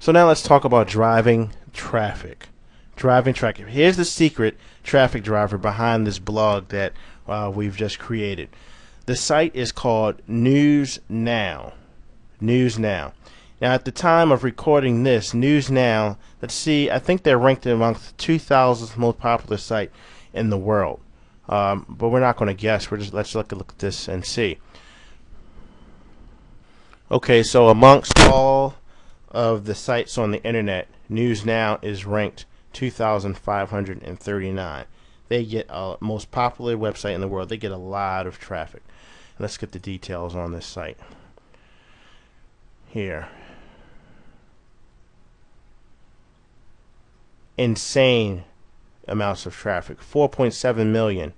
So now let's talk about driving traffic. Driving traffic. Here's the secret traffic driver behind this blog that we've just created. The site is called News Now. News Now. Now, at the time of recording this, News Now, let's see, I think they're ranked amongst the 2,000th most popular site in the world. But we're not going to guess. Let's look at this and see. Okay, so amongst all of the sites on the internet, News Now is ranked 2,539. They get most popular website in the world. They get a lot of traffic. Let's get the details on this site here. Insane amounts of traffic. 4.7 million,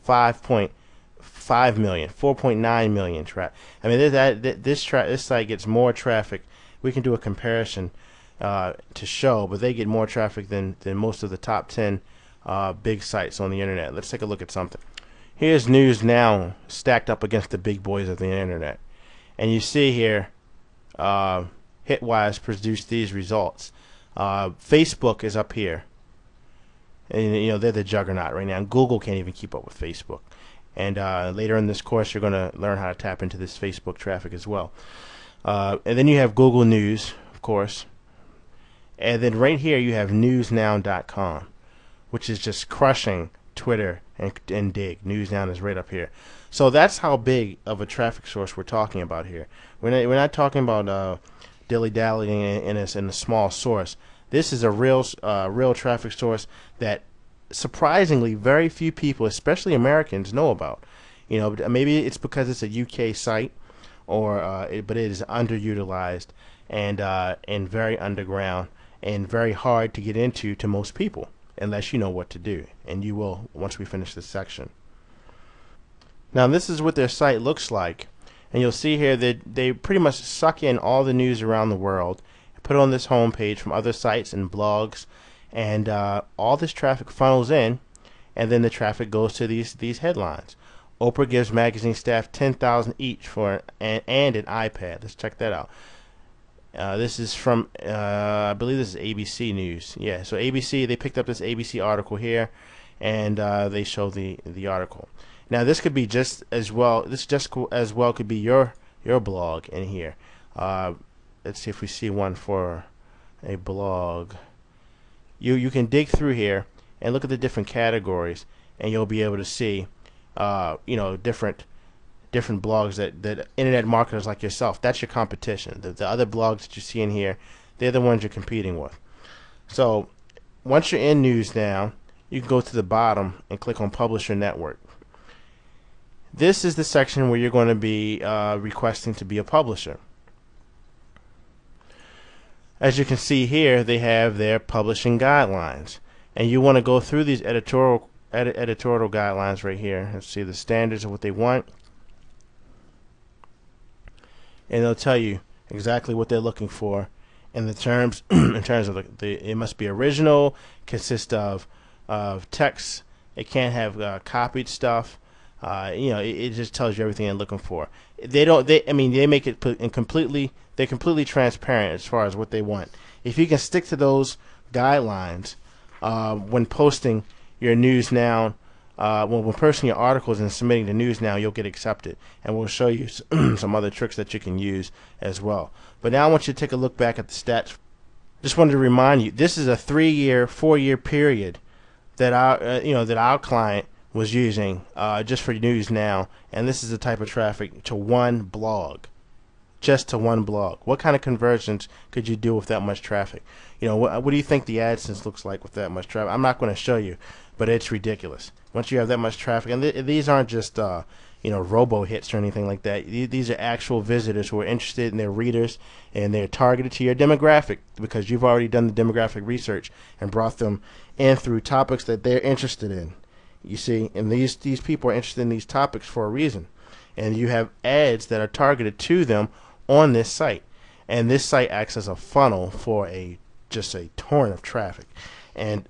5.5 million, 4.9 million traffic. I mean, this site gets more traffic. We can do a comparison to show, but they get more traffic than most of the top 10 big sites on the internet. Let's take a look at something. Here's News Now stacked up against the big boys of the internet, and you see here, Hitwise produced these results. Facebook is up here, and they're the juggernaut right now. And Google can't even keep up with Facebook. And later in this course, you're going to learn how to tap into this Facebook traffic as well. And then you have Google News, of course. And then right here you have newsnow.com, which is just crushing Twitter and Dig. Newsnow is right up here. So that's how big of a traffic source we're talking about here. We're not talking about dilly-dallying in a small source. This is a real traffic source that surprisingly very few people, especially Americans, know about. Maybe it's because it's a UK site, but it is underutilized and very underground and very hard to get into to most people unless you know what to do, and you will once we finish this section. Now this is what their site looks like, and you'll see here that they pretty much suck in all the news around the world, put it on this home page from other sites and blogs, and all this traffic funnels in, and then the traffic goes to these headlines. Oprah gives magazine staff $10,000 each for and an iPad. Let's check that out. This is from I believe this is ABC News. Yeah, so ABC, they picked up this ABC article here, and they show the article. Now this could be just as well. This just as well could be your blog in here. Let's see if we see one for a blog. You can dig through here and look at the different categories, and you'll be able to see different blogs that internet marketers like yourself. That's your competition. The other blogs that you see in here, they're the ones you're competing with. So once you're in News Now, you can go to the bottom and click on Publisher Network. This is the section where you're going to be requesting to be a publisher. As you can see here, they have their publishing guidelines, and you want to go through these editorial guidelines right here and see the standards of what they want, and they'll tell you exactly what they're looking for in the terms in terms of it must be original, consist of text. It can't have copied stuff. It just tells you everything they're looking for. They make it they're completely transparent as far as what they want. If you can stick to those guidelines when posting your News Now, when posting your articles and submitting to News Now, you'll get accepted, and we'll show you some other tricks that you can use as well. But now I want you to take a look back at the stats. Just wanted to remind you, this is a 3-year, 4-year period that our client was using just for News Now, and this is the type of traffic to one blog, just to one blog. What kind of conversions could you do with that much traffic? What do you think the AdSense looks like with that much traffic? I'm not going to show you, but it's ridiculous. Once you have that much traffic, and these aren't just robo hits or anything like that. These are actual visitors who are interested in their readers, and they're targeted to your demographic because you've already done the demographic research and brought them in through topics that they're interested in. You see, and these people are interested in these topics for a reason, and you have ads that are targeted to them on this site, and this site acts as a funnel for just a torrent of traffic, and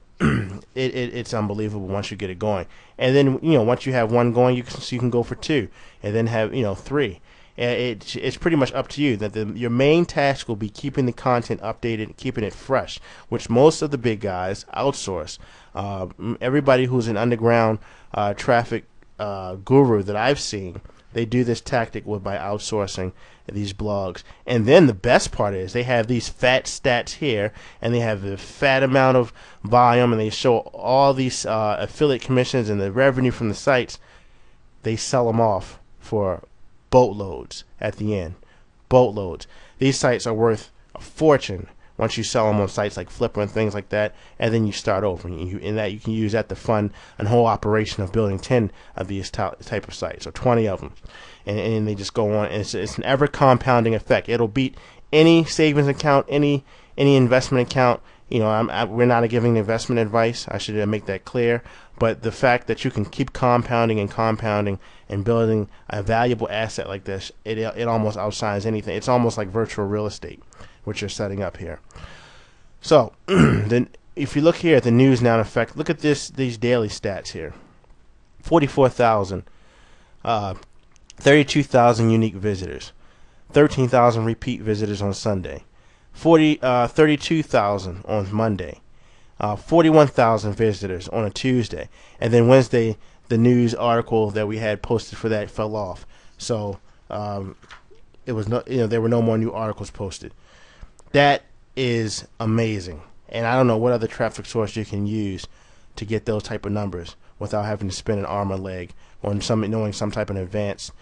it's unbelievable once you get it going. And then once you have one going, you can go for 2, and then have 3, It's pretty much up to you. That your main task will be keeping the content updated, keeping it fresh, which most of the big guys outsource. Everybody who's an underground traffic guru that I've seen, they do this tactic by outsourcing these blogs. And then the best part is they have these fat stats here, and they have the fat amount of volume, and they show all these affiliate commissions and the revenue from the sites. They sell them off for boatloads at the end. Boatloads. These sites are worth a fortune once you sell them on sites like Flipper and things like that, and then you start over. And that you can use that to fund a whole operation of building 10 of these type of sites, or 20 of them. And they just go on. And it's an ever compounding effect. It'll beat any savings account, any investment account. We're not giving investment advice. I should make that clear. But the fact that you can keep compounding and building a valuable asset like this, it almost outshines anything. It's almost like virtual real estate, which you're setting up here. So then, if you look here at the news now in effect, look at these daily stats here: 44,000, 32,000 unique visitors, 13,000 repeat visitors on Sunday, 32,000 on Monday, 41,000 visitors on a Tuesday, and then Wednesday the news article that we had posted for that fell off. So it was there were no more new articles posted. That is amazing, and I don't know what other traffic source you can use to get those type of numbers without having to spend an arm or leg on knowing some type of advanced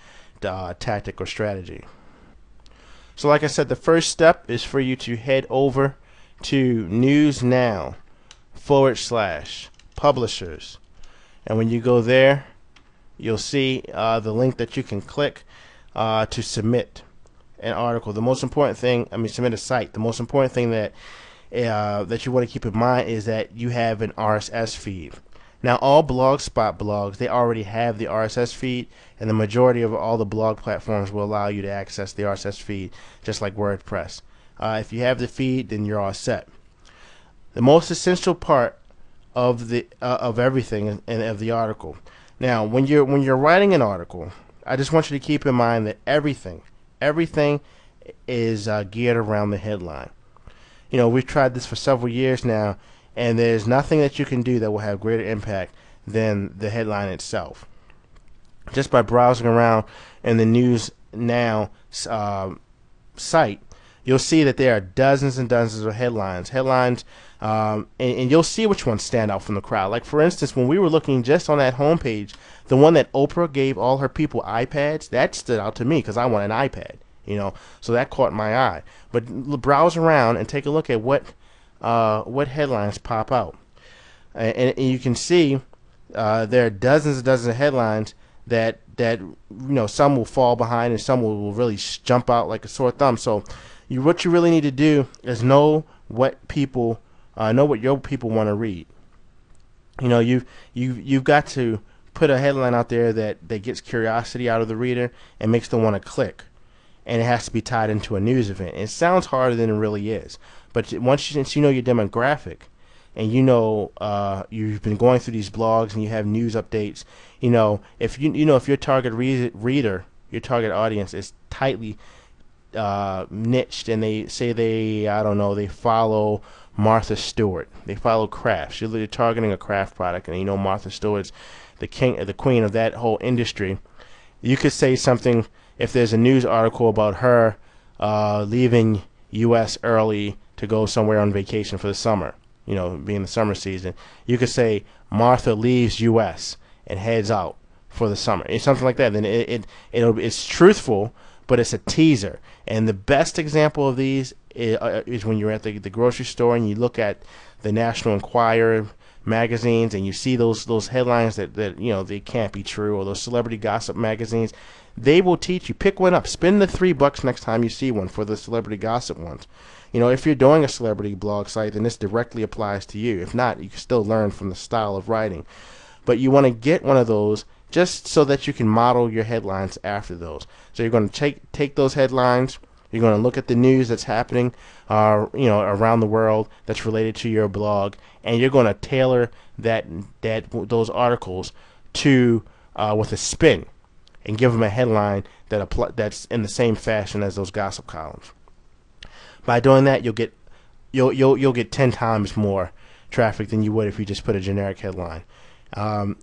tactic or strategy. So like I said, the first step is for you to head over to newsnow/publishers. And when you go there, you'll see the link that you can click to submit an article. The most important thing, submit a site. The most important thing that you want to keep in mind is that you have an RSS feed. Now, all Blogspot blogs, they already have the RSS feed, and the majority of all the blog platforms will allow you to access the RSS feed, just like WordPress. If you have the feed, then you're all set. The most essential part of everything and of the article. Now, when you're writing an article, I just want you to keep in mind that everything is geared around the headline. We've tried this for several years now, and there's nothing that you can do that will have greater impact than the headline itself. Just by browsing around in the News Now site, you'll see that there are dozens and dozens of headlines, and you'll see which ones stand out from the crowd. Like, for instance, when we were looking just on that homepage, the one that Oprah gave all her people iPads, that stood out to me because I want an iPad, so that caught my eye. But browse around and take a look at what headlines pop out, and you can see there are dozens and dozens of headlines that some will fall behind and some will really jump out like a sore thumb. So what you really need to do is know what your people want to read. You've got to put a headline out there that gets curiosity out of the reader and makes them want to click, and it has to be tied into a news event. It sounds harder than it really is, but once you know your demographic, and you've been going through these blogs and you have news updates, if your target reader, your target audience is tightly niched, and they say they follow Martha Stewart, they follow crafts. You're targeting a craft product, and Martha Stewart's the queen of that whole industry. You could say something if there's a news article about her leaving U.S. early to go somewhere on vacation for the summer, being the summer season. You could say Martha leaves U.S. and heads out for the summer. It's something like that. Then it's truthful, but it's a teaser. And the best example of these is when you're at the grocery store and you look at the National Enquirer magazines and you see those headlines that they can't be true, or those celebrity gossip magazines. They will teach you. Pick one up. Spend the $3 next time you see one for the celebrity gossip ones. If you're doing a celebrity blog site, then this directly applies to you. If not, you can still learn from the style of writing. But you want to get one of those just so that you can model your headlines after those. So you're going to take those headlines. You're going to look at the news that's happening, around the world that's related to your blog, and you're going to tailor those articles to with a spin. and give them a headline that's in the same fashion as those gossip columns. By doing that, you'll get 10 times more traffic than you would if you just put a generic headline. So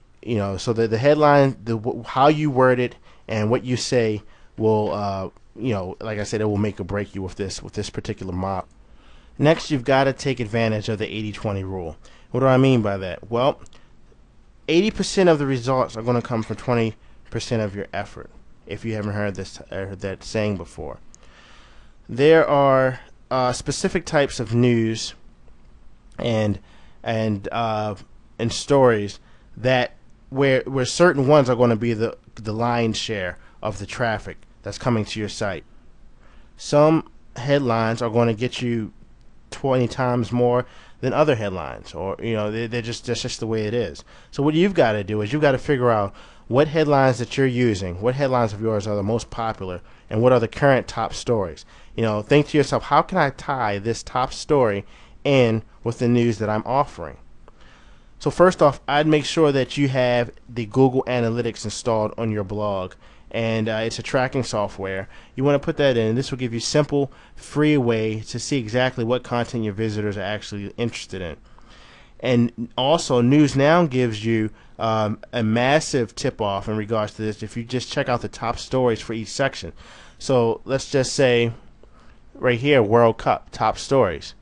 the headline, how you word it and what you say will, like I said, it will make or break you with this particular model. Next, you've got to take advantage of the 80-20 rule. What do I mean by that? Well, 80% of the results are going to come from 20% of your effort. If you haven't heard that saying before, there are specific types of news and stories that where certain ones are going to be the lion's share of the traffic that's coming to your site. Some headlines are going to get you 20 times more than other headlines, or that's just the way it is. So what you've got to do is you've got to figure out what headlines that you're using, what headlines of yours are the most popular, and what are the current top stories. Think to yourself, how can I tie this top story in with the news that I'm offering? So first off, I'd make sure that you have the Google Analytics installed on your blog, and it's a tracking software. You want to put that in. This will give you simple, free way to see exactly what content your visitors are actually interested in. And also, News Now gives you a massive tip-off in regards to this if you just check out the top stories for each section. So let's just say right here, World Cup, top stories.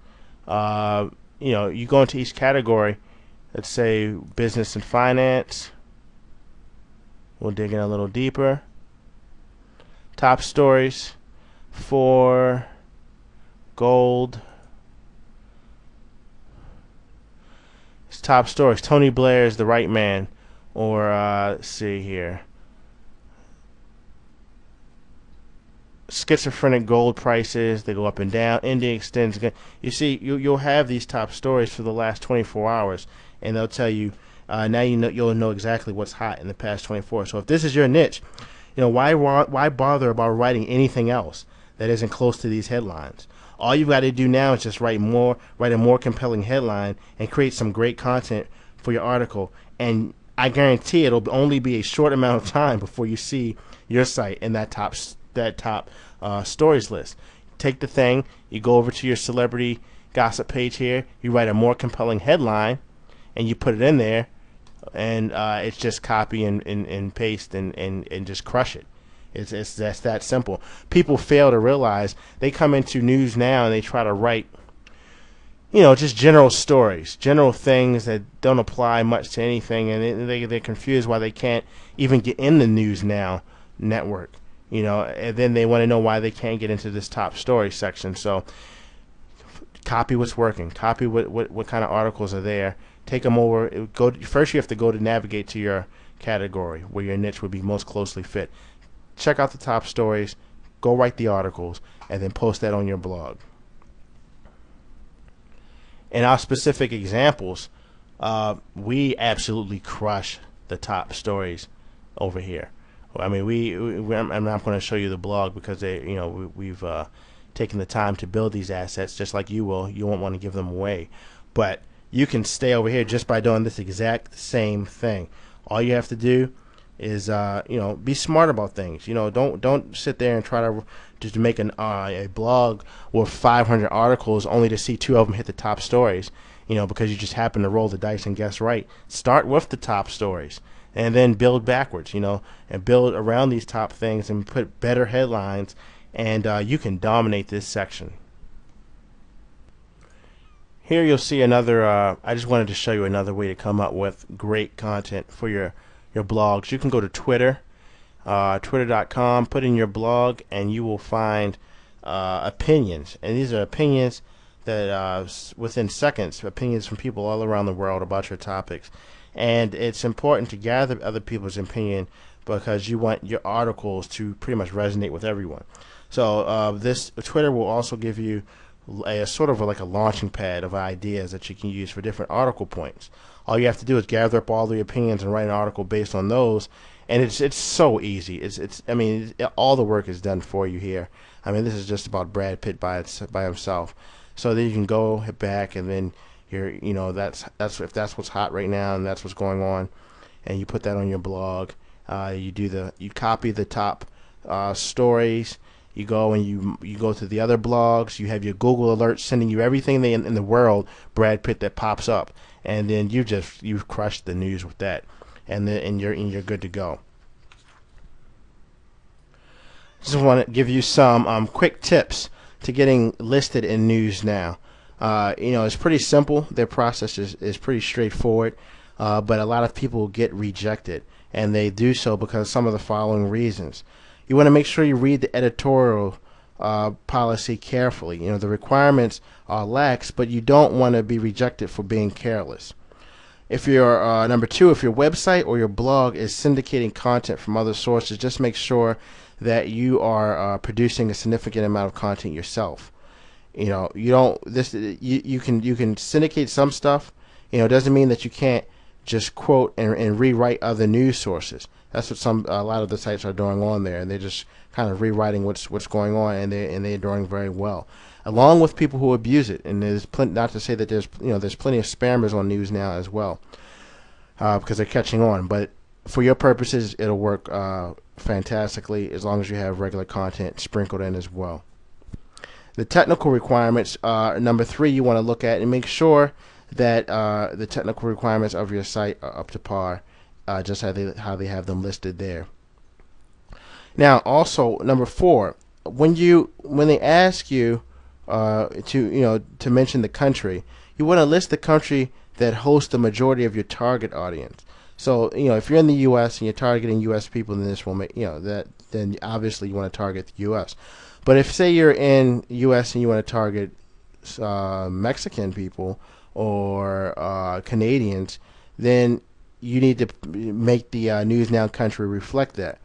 You go into each category. Let's say business and finance. We'll dig in a little deeper. Top stories for gold. It's top stories. Tony Blair is the right man. Or let's see here. Schizophrenic gold prices, they go up and down. India extends. You see, you'll have these top stories for the last 24 hours, and they'll tell you. Now you'll know exactly what's hot in the past 24. So if this is your niche, why bother about writing anything else that isn't close to these headlines? All you've got to do now is just write a more compelling headline and create some great content for your article, and I guarantee it'll only be a short amount of time before you see your site in that top stories list. Take the thing, you go over to your celebrity gossip page here, you write a more compelling headline, and you put it in there, and it's just copy and paste and just crush it. It's that's that simple. People fail to realize they come into News Now and they try to write, just general stories, general things that don't apply much to anything, and they're confused why they can't even get in the News Now network. And then they want to know why they can't get into this top story section. So copy what's working. Copy what kind of articles are there. Take them over. First, you have to go to navigate to your category where your niche would be most closely fit. Check out the top stories. Go write the articles, and then post that on your blog. In our specific examples, we absolutely crush the top stories over here. I mean, I'm not going to show you the blog because we've taken the time to build these assets, just like you will. You won't want to give them away, but you can stay over here just by doing this exact same thing. All you have to do is be smart about things. Don't sit there and try to just make a blog with 500 articles only to see 2 of them hit the top stories. Because you just happen to roll the dice and guess right. Start with the top stories, and then build backwards, and build around these top things and put better headlines, and you can dominate this section. Here you'll see another, I just wanted to show you another way to come up with great content for your blogs. You can go to Twitter, twitter.com, put in your blog, and you will find opinions. And these are opinions that within seconds, opinions from people all around the world about your topics. And it's important to gather other people's opinion because you want your articles to pretty much resonate with everyone. So this Twitter will also give you a sort of like a launching pad of ideas that you can use for different article points. All you have to do is gather up all the opinions and write an article based on those, and it's so easy. All the work is done for you here. I mean, this is just about Brad Pitt by himself. So then you can go back and then that's if that's what's hot right now and that's what's going on, and you put that on your blog, You copy the top stories. You go and you go to the other blogs. You have your Google alerts sending you everything in the world Brad Pitt that pops up, and then you've crushed the news with that, and you're good to go. Just want to give you some quick tips to getting listed in News Now. It's pretty simple. Their process is pretty straightforward, but a lot of people get rejected, and they do so because of some of the following reasons. You want to make sure you read the editorial policy carefully. The requirements are lax, but you don't want to be rejected for being careless. If your number two, if your website or your blog is syndicating content from other sources, just make sure that you are producing a significant amount of content yourself. You can syndicate some stuff. It doesn't mean that you can't just quote and rewrite other news sources. That's what a lot of the sites are doing on there, and they're just kind of rewriting what's going on, and they're doing very well, along with people who abuse it. And there's not to say that there's plenty of spammers on News Now as well, because they're catching on. But for your purposes, it'll work fantastically as long as you have regular content sprinkled in as well. The technical requirements are number three. You want to look at and make sure that the technical requirements of your site are up to par, just how they have them listed there. Now, also number four, when they ask you to mention the country, you want to list the country that hosts the majority of your target audience. So if you're in the U.S. and you're targeting U.S. people, then this will make then obviously you want to target the U.S. But if say you're in U.S. and you want to target Mexican people or Canadians, then you need to make the News Now country reflect that.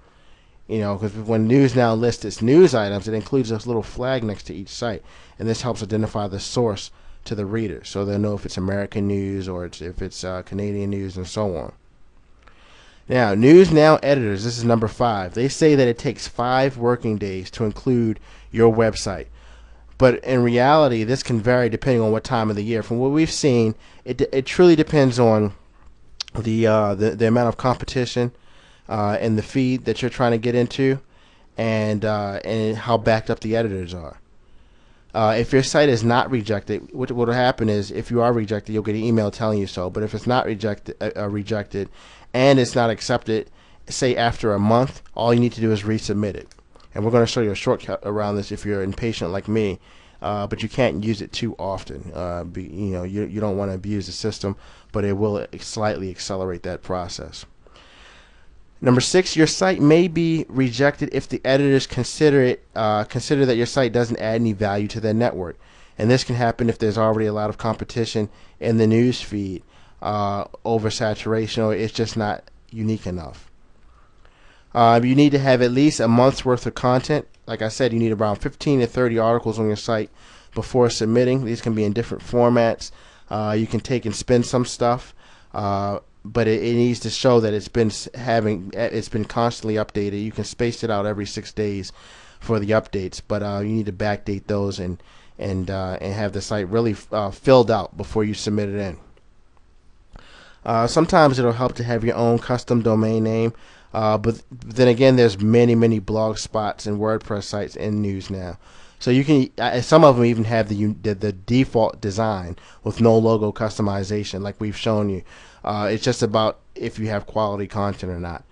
Because when News Now lists its news items, it includes this little flag next to each site, and this helps identify the source to the reader, so they'll know if it's American news or if it's Canadian news and so on. Now, News Now editors, this is number 5. They say that it takes 5 working days to include your website. But in reality, this can vary depending on what time of the year. From what we've seen, it truly depends on the amount of competition in the feed that you're trying to get into, and how backed up the editors are. If your site is not rejected, what will happen is, if you are rejected, you'll get an email telling you so. But if it's not rejected and it's not accepted, say after a month, all you need to do is resubmit it. And we're going to show you a shortcut around this if you're impatient like me, but you can't use it too often. You don't want to abuse the system, but it will slightly accelerate that process. Number 6, your site may be rejected if the editors consider that your site doesn't add any value to their network. And this can happen if there's already a lot of competition in the news feed, oversaturation, or it's just not unique enough. You need to have at least a month's worth of content. Like I said, you need around 15 to 30 articles on your site before submitting. These can be in different formats. You can take and spin some stuff, but it needs to show that it's been constantly updated. You can space it out every 6 days for the updates, but you need to backdate those and have the site really filled out before you submit it in. Sometimes it'll help to have your own custom domain name, but then again, there's many blog spots and WordPress sites in News Now. So you can, some of them even have the default design with no logo customization, like we've shown you. It's just about if you have quality content or not.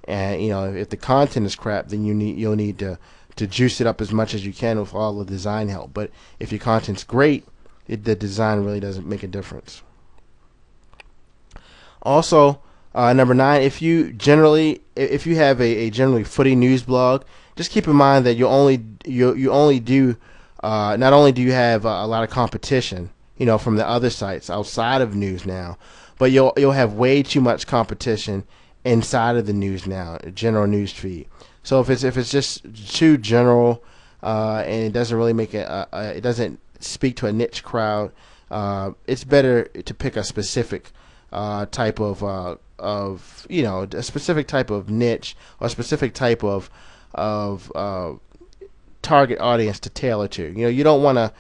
And if the content is crap, then you'll need to juice it up as much as you can with all the design help. But if your content's great, the design really doesn't make a difference. Also, number 9, if you have a generally footy news blog, just keep in mind that you only do not only do you have a lot of competition, from the other sites outside of News Now, but you'll have way too much competition inside of the News Now general news feed. So if it's just too general and it doesn't really make it doesn't speak to a niche crowd, it's better to pick a specific type of a specific type of niche or a specific type of target audience to tailor to. You don't want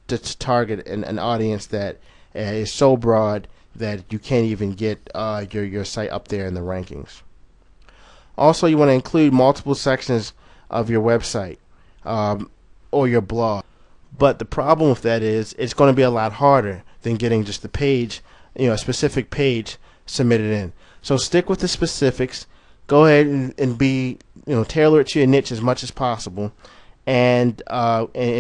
to target an audience that is so broad that you can't even get your site up there in the rankings. Also, you want to include multiple sections of your website um, or your blog. But the problem with that is it's going to be a lot harder than getting just the page, a specific page submitted in. So stick with the specifics. Go ahead and be, tailor it to your niche as much as possible, and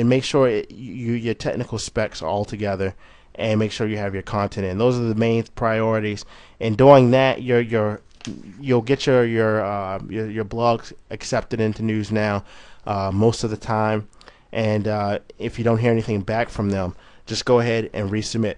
make sure your technical specs are all together, and make sure you have your content in. Those are the main priorities. And doing that, you'll get your blogs accepted into NewsNow most of the time. And if you don't hear anything back from them, just go ahead and resubmit.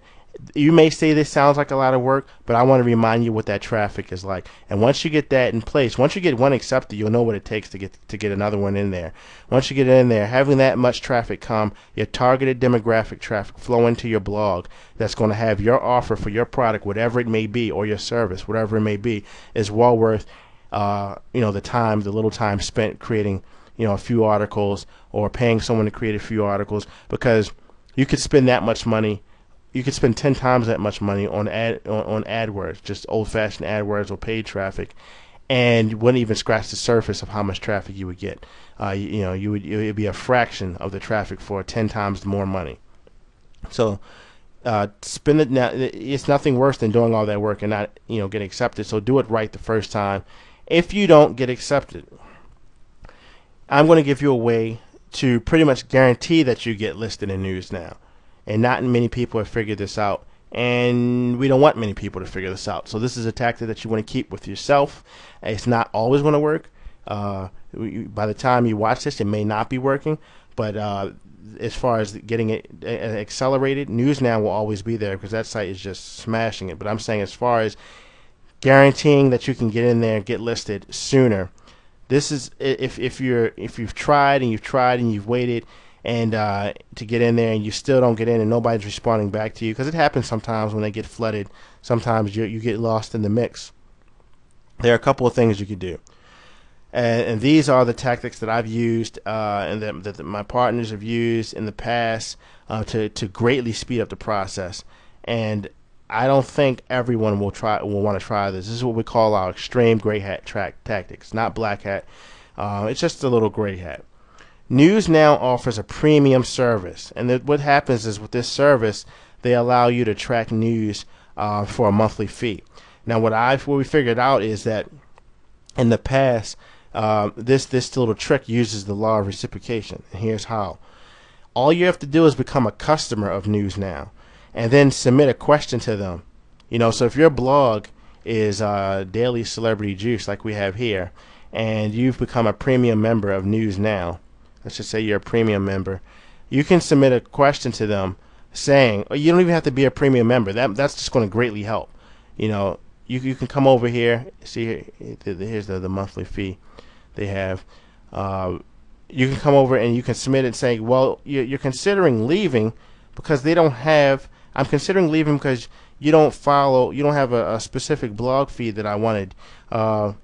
You may say this sounds like a lot of work, but I want to remind you what that traffic is like. And once you get that in place, once you get one accepted, you'll know what it takes to get another one in there. Once you get it in there, having that much traffic come, your targeted demographic traffic flow into your blog, that's going to have your offer for your product, whatever it may be, or your service, whatever it may be, is well worth the little time spent creating a few articles, or paying someone to create a few articles, because you could spend that much money. You could spend 10 times that much money on AdWords, just old-fashioned AdWords or paid traffic, and you wouldn't even scratch the surface of how much traffic you would get. It would be a fraction of the traffic for 10 times more money. So spend it now. It's nothing worse than doing all that work and not getting accepted. So do it right the first time. If you don't get accepted, I'm going to give you a way to pretty much guarantee that you get listed in NewsNow. And not many people have figured this out, and we don't want many people to figure this out. So this is a tactic that you want to keep with yourself. It's not always going to work. By the time you watch this, it may not be working, but as far as getting it accelerated, NewsNow will always be there, because that site is just smashing it. But I'm saying, as far as guaranteeing that you can get in there and get listed sooner, this is if you've tried and you've waited and to get in there, and you still don't get in, and nobody's responding back to you, because it happens sometimes when they get flooded. Sometimes you get lost in the mix. There are a couple of things you could do, and these are the tactics that I've used and that my partners have used in the past to greatly speed up the process. And I don't think everyone will want to try this. This is what we call our extreme gray hat tactics, not black hat. It's just a little gray hat. NewsNow offers a premium service, and what happens is, with this service, they allow you to track news for a monthly fee. Now, what we figured out is that in the past, this little trick uses the law of reciprocation. And here's how: all you have to do is become a customer of NewsNow, and then submit a question to them. So if your blog is Daily Celebrity Juice, like we have here, and you've become a premium member of NewsNow, let's just say you're a premium member, you can submit a question to them saying, you don't even have to be a premium member. That's just going to greatly help. You can come over here. See, here's the monthly fee they have. You can come over and you can submit it saying, well, you're considering leaving because they don't have. I'm considering leaving because you don't have a specific blog feed that I wanted. I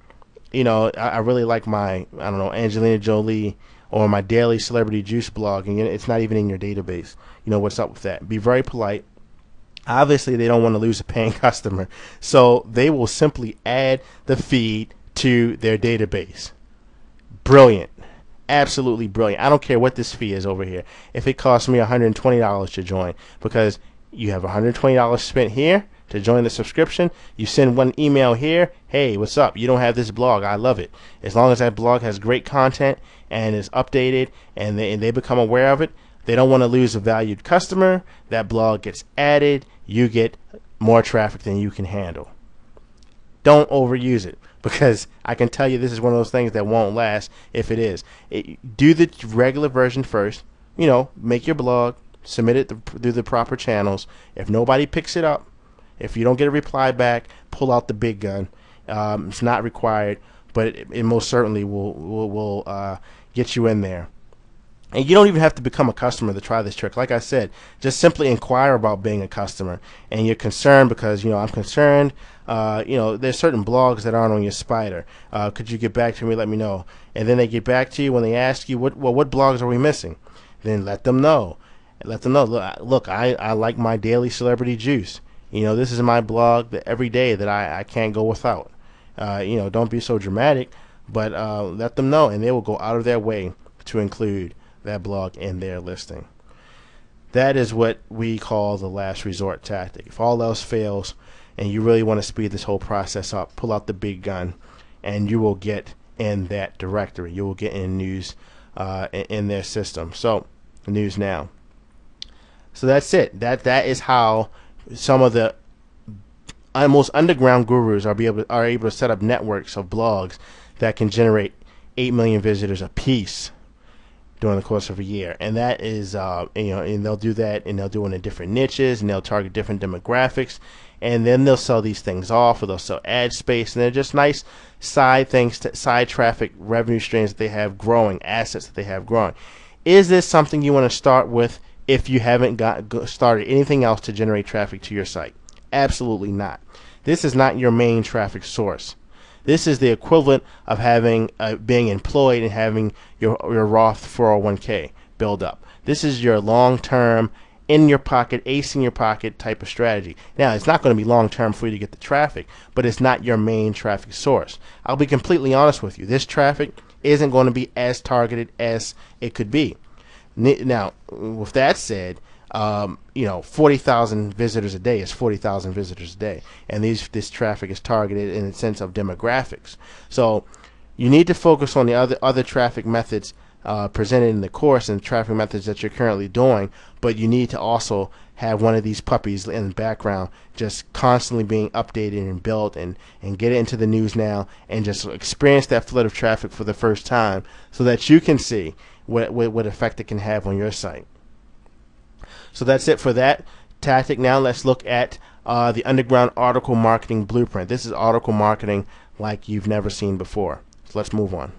really like my, Angelina Jolie or my Daily Celebrity Juice blog, and it's not even in your database. What's up with that? Be very polite. Obviously, they don't want to lose a paying customer, so they will simply add the feed to their database. Brilliant. Absolutely brilliant. I don't care what this fee is over here. If it costs me $120 to join, because you have $120 spent here to join the subscription, you send one email here, hey, what's up? You don't have this blog. I love it. As long as that blog has great content and is updated and they become aware of it, they don't want to lose a valued customer. That blog gets added. You get more traffic than you can handle. Don't overuse it, because I can tell you this is one of those things that won't last if it is. Do the regular version first. Make your blog, submit it through the proper channels. If nobody picks it up, if you don't get a reply back, pull out the big gun. It's not required, but it most certainly will get you in there. And you don't even have to become a customer to try this trick. Like I said, just simply inquire about being a customer. And you're concerned because, I'm concerned, there's certain blogs that aren't on your spider. Could you get back to me? Let me know. And then they get back to you when they ask you, what blogs are we missing? Then let them know. Look, I like my Daily Celebrity Juice. This is my blog that every day that I can't go without. Don't be so dramatic, but let them know, and they will go out of their way to include that blog in their listing. That is what we call the last resort tactic. If all else fails and you really want to speed this whole process up, pull out the big gun, and you will get in that directory. You will get in news in their system. So, News Now. So that's it. That is how some of the most underground gurus are able to set up networks of blogs that can generate 8 million visitors a piece during the course of a year. And that is and they'll do that, and they'll do it in different niches, and they'll target different demographics, and then they'll sell these things off, or they'll sell ad space, and they're just nice side things, side traffic revenue streams that they have growing, assets that they have growing. Is this something you want to start with if you haven't started anything else to generate traffic to your site? Absolutely not. This is not your main traffic source. This is the equivalent of having being employed and having your Roth 401k build up. This is your long-term, in your pocket, ace in your pocket type of strategy. Now, it's not going to be long-term for you to get the traffic, but it's not your main traffic source. I'll be completely honest with you. This traffic isn't going to be as targeted as it could be. Now, with that said, 40,000 visitors a day is 40,000 visitors a day, and this traffic is targeted in the sense of demographics. So you need to focus on the other traffic methods presented in the course and traffic methods that you're currently doing, but you need to also have one of these puppies in the background just constantly being updated and built, and get it into the News Now and just experience that flood of traffic for the first time so that you can see what effect it can have on your site. So that's it for that tactic. Now let's look at the underground article marketing blueprint. This is article marketing like you've never seen before. So let's move on.